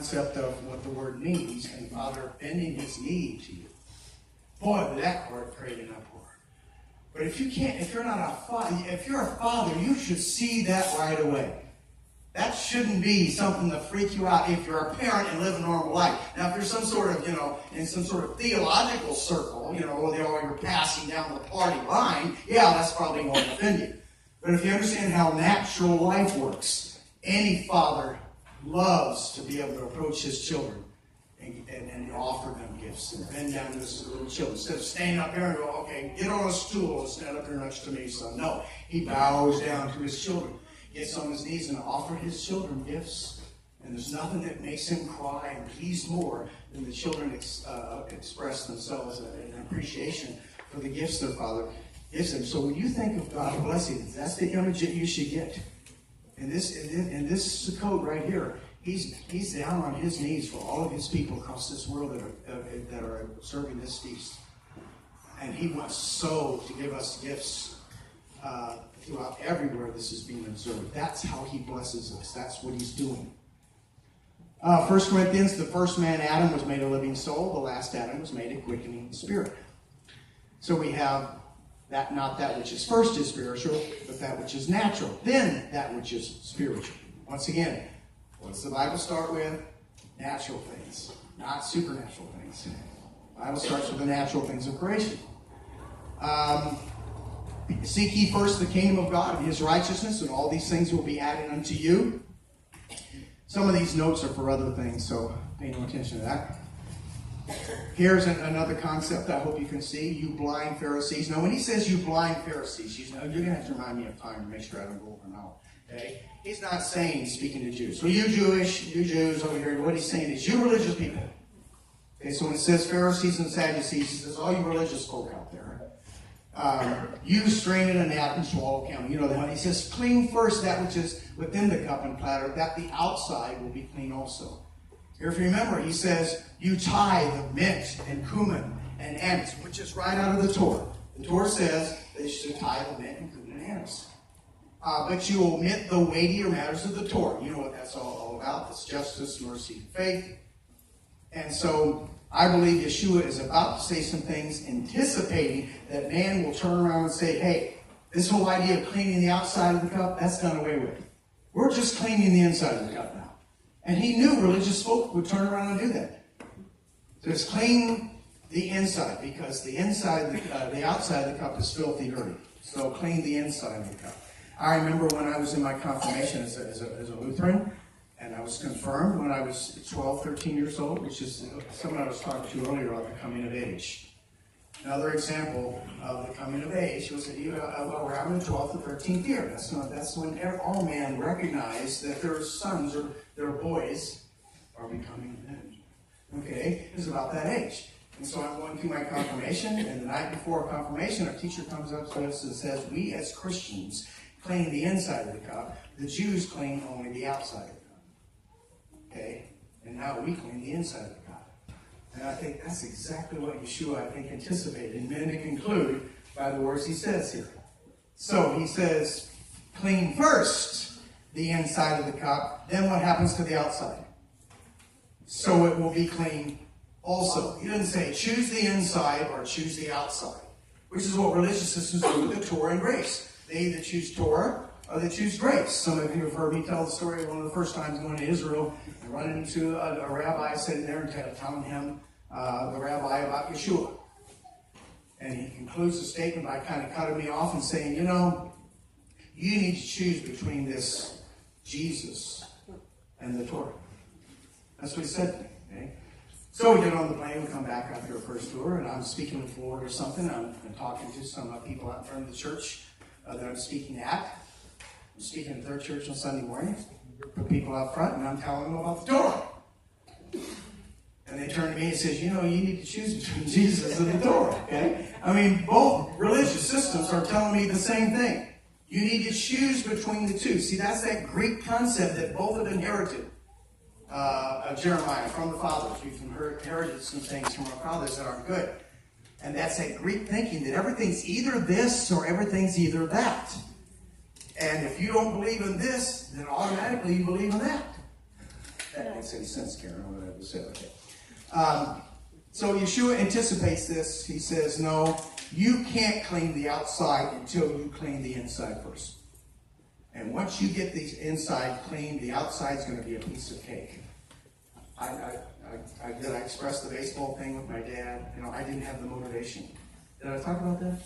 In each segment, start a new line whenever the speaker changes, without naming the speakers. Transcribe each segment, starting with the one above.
concept of what the word means, and Father bending his knee to you. Boy, would that create an uproar. But if you're not a father, if you're a father, you should see that right away. That shouldn't be something to freak you out if you're a parent and live a normal life. Now, if you're some sort of, in some sort of theological circle, where you're passing down the party line, yeah, that's probably going to offend you. But if you understand how natural life works, any father loves to be able to approach his children and offer them gifts and bend down to his little children. Instead of standing up here and go, okay, get on a stool and stand up here next to me, son. No, he bows down to his children, gets on his knees and offers his children gifts. And there's nothing that makes him cry and please more than the children express themselves in appreciation for the gifts their father gives them. So when you think of God blessing, that's the image that you should get. In this Sukkot right here, he's down on his knees for all of his people across this world that are observing this feast. And he wants so to give us gifts throughout everywhere this is being observed. That's how he blesses us. That's what he's doing. 1 Corinthians, the first man, Adam, was made a living soul. The last Adam was made a quickening spirit. So we have that, not that which is first is spiritual, but that which is natural. Then that which is spiritual. Once again, what does the Bible start with? Natural things, not supernatural things. The Bible starts with the natural things of creation. Seek ye first the kingdom of God and his righteousness, and all these things will be added unto you. Some of these notes are for other things, so pay no attention to that. Here's another concept I hope you can see. You blind Pharisees. Now, when he says you blind Pharisees, you're going to have to remind me of time to make sure I don't go over now. Okay? He's not saying, speaking to Jews. So you Jews over here, what he's saying is you religious people. Okay, so when it says Pharisees and Sadducees, he says all you religious folk out there. You strain in a gnat and swallow camel. You know that one. He says, clean first that which is within the cup and platter, that the outside will be clean also. Here, if you remember, he says, you tie the mint and cumin and anise, which is right out of the Torah. The Torah says they should tie the mint and cumin and anise. But you omit the weightier matters of the Torah. You know what that's all about. It's justice, mercy, and faith. And so I believe Yeshua is about to say some things anticipating that man will turn around and say, hey, this whole idea of cleaning the outside of the cup, that's done away with. We're just cleaning the inside of the cup now. And he knew religious folk would turn around and do that. So it's clean the inside, because the outside of the cup is filthy dirty. So clean the inside of the cup. I remember when I was in my confirmation as a Lutheran, and I was confirmed when I was 12, 13 years old, which is someone I was talking to earlier about the coming of age. Another example of the coming of age was that we're having the 12th or 13th year. That's when all men recognize that their sons or their boys are becoming men. Okay, it's about that age. And so I'm going through my confirmation, and the night before confirmation, our teacher comes up to us and says, we as Christians clean the inside of the cup. The Jews clean only the outside of the cup. Okay? And now we clean the inside of the cup. And I think that's exactly what Yeshua, I think, anticipated. And then to conclude by the words he says here. So he says, clean first the inside of the cup. Then what happens to the outside? So it will be clean also. He doesn't say choose the inside or choose the outside, which is what religious systems do with the Torah and grace. They either choose Torah or they choose grace. Some of you have heard me tell the story of one of the first times going to Israel and running into a rabbi sitting there and telling him, the rabbi, about Yeshua. And he concludes the statement by kind of cutting me off and saying, you need to choose between this Jesus and the Torah. That's what he said to me. Okay? So we get on the plane, we come back after a first tour, and I'm speaking in Florida or something. I'm talking to some people out in front of the church that I'm speaking at. I'm speaking at their church on Sunday morning. Put people out front, and I'm telling them about the Torah. And they turn to me and says, you need to choose between Jesus and the Torah. Okay? I mean, both religious systems are telling me the same thing. You need to choose between the two. See, that's that Greek concept that both have inherited. Jeremiah, from the fathers. We've inherited some things from our fathers that aren't good. And that's that Greek thinking that everything's either this or everything's either that. And if you don't believe in this, then automatically you believe in that. That makes any sense, Karen, what I just said. Okay. So Yeshua anticipates this. He says, no, you can't clean the outside until you clean the inside first. And once you get the inside clean, the outside's going to be a piece of cake. Did I express the baseball thing with my dad? I didn't have the motivation. Did I talk about that?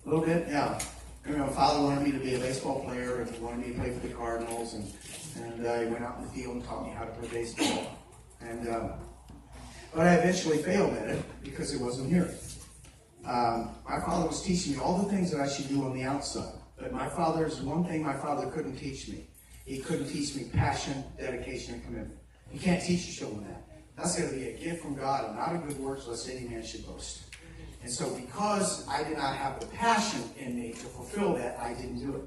A little bit? Yeah. My father wanted me to be a baseball player, and he wanted me to play for the Cardinals, and he went out in the field and taught me how to play baseball. But I eventually failed at it because it wasn't here. My father was teaching me all the things that I should do on the outside. But one thing my father couldn't teach me. He couldn't teach me passion, dedication, and commitment. You can't teach your children that. That's going to be a gift from God, and not a good works lest any man should boast. And so because I did not have the passion in me to fulfill that, I didn't do it.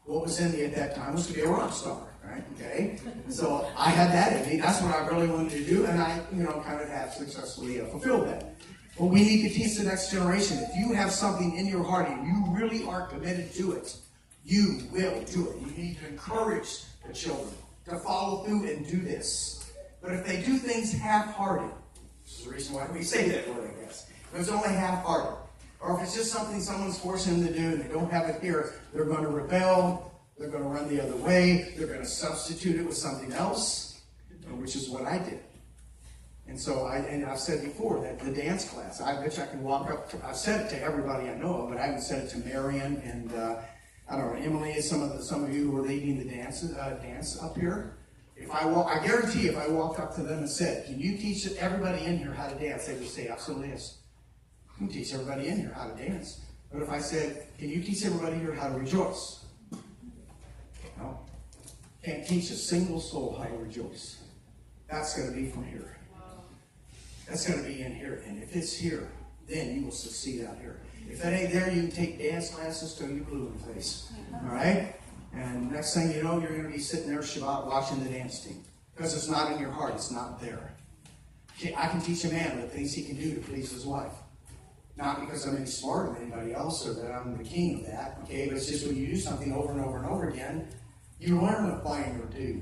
What was in me at that time was to be a rock star, right? Okay? So I had that in me. That's what I really wanted to do, and I, kind of have successfully fulfilled that. But we need to teach the next generation. If you have something in your heart and you really are committed to it, you will do it. You need to encourage the children to follow through and do this. But if they do things half-hearted, this is the reason why we say that word, I guess. If it's only half-hearted, or if it's just something someone's forcing them to do and they don't have it here, they're going to rebel, they're going to run the other way, they're going to substitute it with something else, which is what I did. And so, I've said before that the dance class, I bet I can walk up I've said it to everybody I know of, but I haven't said it to Marion and, I don't know, Emily, some of you who are leading the dance up here. I guarantee if I walked up to them and said, can you teach everybody in here how to dance? They would say, absolutely yes. I can teach everybody in here how to dance. But if I said, can you teach everybody here how to rejoice? No. Can't teach a single soul how to rejoice. That's going to be from here. That's going to be in here. And if it's here, then you will succeed out here. If that ain't there, you can take dance classes till you're blue in the face. All right? And next thing you know, you're going to be sitting there Shabbat watching the dance team. Because it's not in your heart. It's not there. I can teach a man the things he can do to please his wife. Not because I'm any smarter than anybody else or that I'm the king of that. Okay? But it's just when you do something over and over and over again, you learn what flying or do.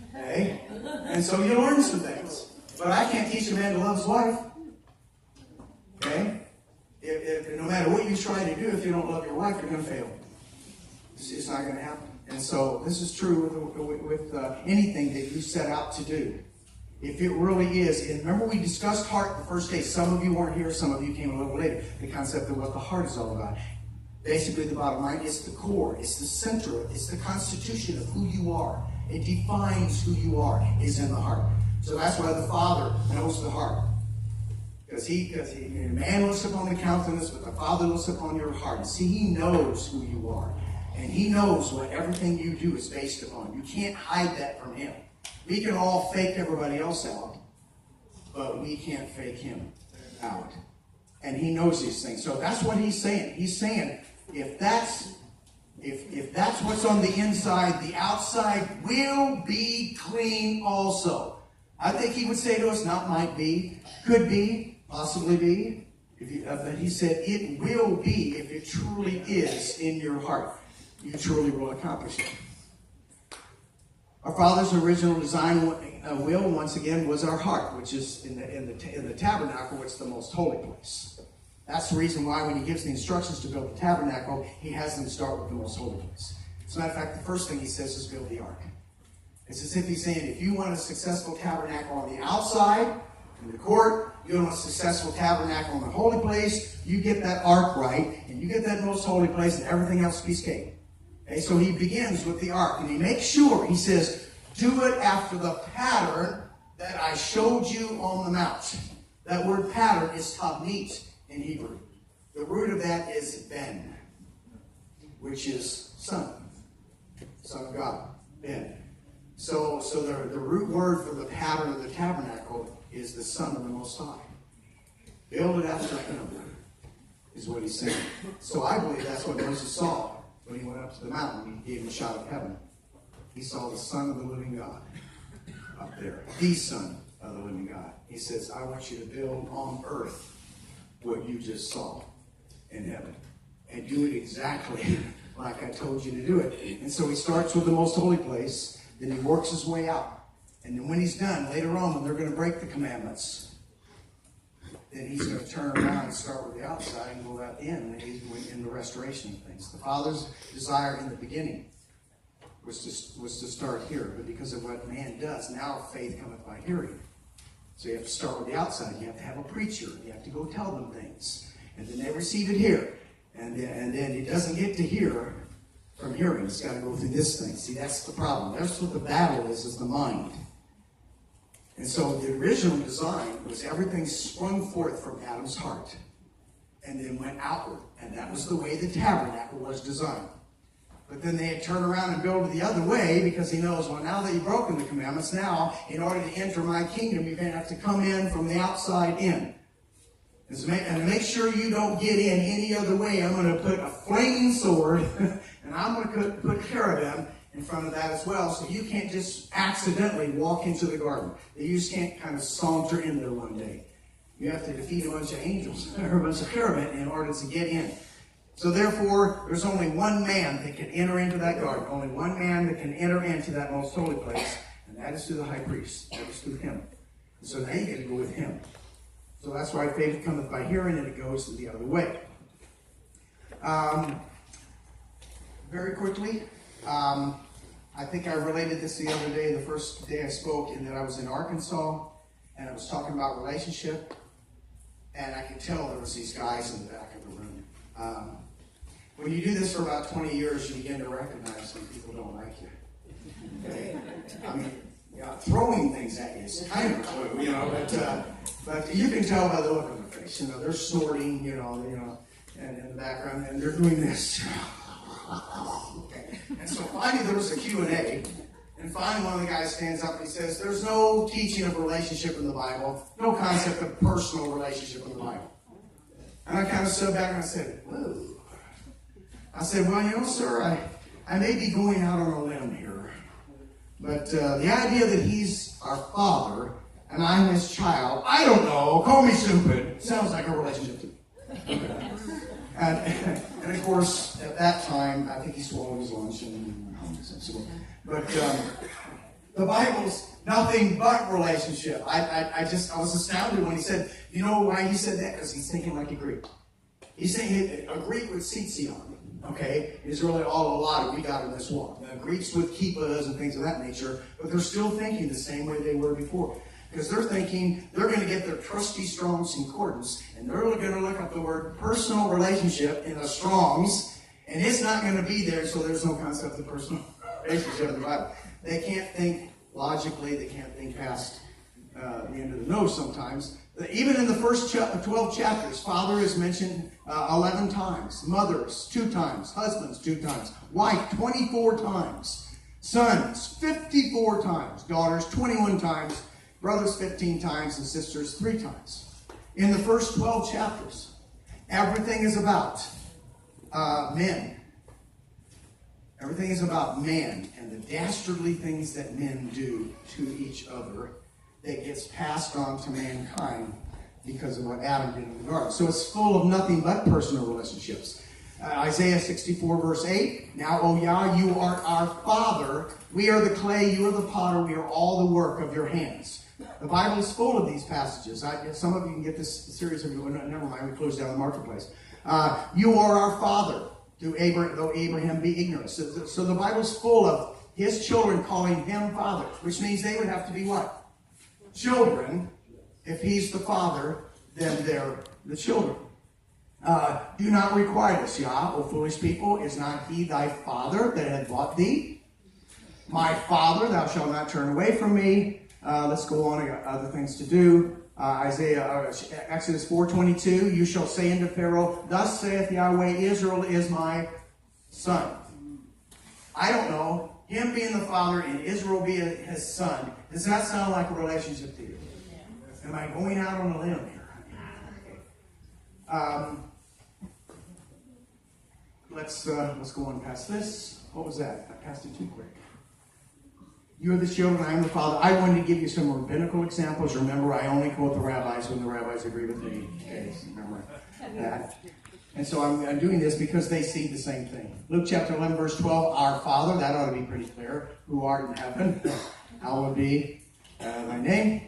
Okay? And so you learn some things. But I can't teach a man to love his wife. Okay? No matter what you try to do, if you don't love your wife, you're going to fail. It's not going to happen. And so this is true with anything that you set out to do. If it really is, and remember we discussed heart the first day. Some of you weren't here, some of you came a little later. The concept of what the heart is all about. Basically, the bottom line is the core. It's the center. It's the constitution of who you are. It defines who you are, is in the heart. So that's why the Father knows the heart. Because man looks upon the countenance, but the Father looks upon your heart. And see, He knows who you are. And He knows what everything you do is based upon. You can't hide that from Him. We can all fake everybody else out, but we can't fake Him out. And He knows these things. So that's what He's saying. He's saying, if that's what's on the inside, the outside will be clean also. I think He would say to us, not might be, could be, possibly be. But He said, it will be if it truly is in your heart. You truly will accomplish it. Our Father's original design will, once again, was our heart, which is in the tabernacle, it's the most holy place. That's the reason why when He gives the instructions to build the tabernacle, He has them start with the most holy place. As a matter of fact, the first thing He says is build the ark. It's as if He's saying, if you want a successful tabernacle on the outside, in the court, you want a successful tabernacle in the holy place, you get that ark right, and you get that most holy place, and everything else is cake. Okay, so He begins with the ark, and He makes sure, He says, do it after the pattern that I showed you on the mount. That word pattern is tabnit in Hebrew. The root of that is ben, which is son of God, ben. So the root word for the pattern of the tabernacle is the Son of the Most High. Build it after Him, is what He's saying. So I believe that's what Moses saw when he went up to the mountain. He gave him a shot of heaven. He saw the Son of the living God up there. The Son of the living God. He says, I want you to build on earth what you just saw in heaven. And do it exactly like I told you to do it. And so He starts with the most holy place. Then He works His way out. And then when he's done, later on, when they're going to break the commandments, then he's going to turn around and start with the outside and go out the end. And he's in the restoration of things. The Father's desire in the beginning was to start here. But because of what man does, now faith cometh by hearing. So you have to start with the outside. You have to have a preacher. You have to go tell them things. And then they receive it here. And then it doesn't get to hear from hearing. It's got to go through this thing. See, that's the problem. That's what the battle is the mind. And so the original design was everything sprung forth from Adam's heart and then went outward. And that was the way the tabernacle was designed. But then they had turned around and built it the other way because he knows, well, now that you've broken the commandments, now, in order to enter my kingdom, you're going to have to come in from the outside in. And to make sure you don't get in any other way, I'm going to put a flaming sword, and I'm going to put cherubim in front of that as well, so you can't just accidentally walk into the garden. You just can't kind of saunter in there one day. You have to defeat a bunch of angels, or a bunch of cherubim in order to get in. So therefore, there's only one man that can enter into that garden. Only one man that can enter into that most holy place, and that is through the high priest. That is through him. And so now you get to go with him. So that's why faith cometh by hearing, and it goes the other way. Very quickly, I think I related this the other day, the first day I spoke, in that I was in Arkansas, and I was talking about relationship, and I could tell there was these guys in the back of the room. When you do this for about 20 years, you begin to recognize when people don't like you. Okay? I mean, yeah, throwing things at you is kind of a clue, but you can tell by the look on their face. They're snorting, and in the background, and they're doing this. Okay. And so finally there was a Q&A, and finally one of the guys stands up and he says, there's no teaching of relationship in the Bible, no concept of personal relationship in the Bible. And I kind of stood back and I said, whoa. I said, well, sir, I may be going out on a limb here, but the idea that he's our father and I'm his child, I don't know, call me stupid, sounds like a relationship to me. And of course, at that time, I think he swallowed his lunch and went home. But the Bible's nothing but relationship. I was astounded when he said, you know why he said that? Because he's thinking like a Greek. He's saying a Greek with tzitzit, okay, is really all a lot we got in this war. Now, Greeks with kippas and things of that nature, but they're still thinking the same way they were before. Because they're thinking they're going to get their trusty Strong's Concordance, and they're going to look up the word personal relationship in the Strong's, and it's not going to be there, so there's no concept of personal relationship in the Bible. They can't think logically. They can't think past the end of the nose sometimes. Even in the first 12 chapters, father is mentioned 11 times, mothers 2 times, husbands 2 times, wife 24 times, sons 54 times, daughters 21 times, brothers 15 times, and sisters 3 times. In the first 12 chapters, everything is about men. Everything is about man and the dastardly things that men do to each other that gets passed on to mankind because of what Adam did in the garden. So it's full of nothing but personal relationships. Isaiah 64 verse 8, now, O Yah, you are our Father. We are the clay, you are the potter. We are all the work of your hands. The Bible is full of these passages. Some of you can get this series of, never mind, we closed down the marketplace. You are our Father, though Abraham be ignorant. So the Bible's full of his children calling him Father, which means they would have to be what? Children. If he's the Father, then they're the children. Do not require this, Yah, O foolish people. Is not he thy Father that had bought thee? My Father, thou shalt not turn away from me. Let's go on. I got other things to do. Exodus 4:22. You shall say unto Pharaoh, thus saith Yahweh, Israel is my son. I don't know. Him being the father and Israel being his son. Does that sound like a relationship to you? Yeah. Am I going out on a limb here? Let's go on past this. What was that? I passed it too quick. You are the children, I am the Father. I wanted to give you some rabbinical examples. Remember, I only quote the rabbis when the rabbis agree with me. Okay, remember that. And so I'm doing this because they see the same thing. Luke chapter 11, verse 12, our Father, that ought to be pretty clear, who art in heaven, hallowed be thy name.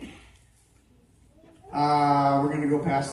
We're going to go past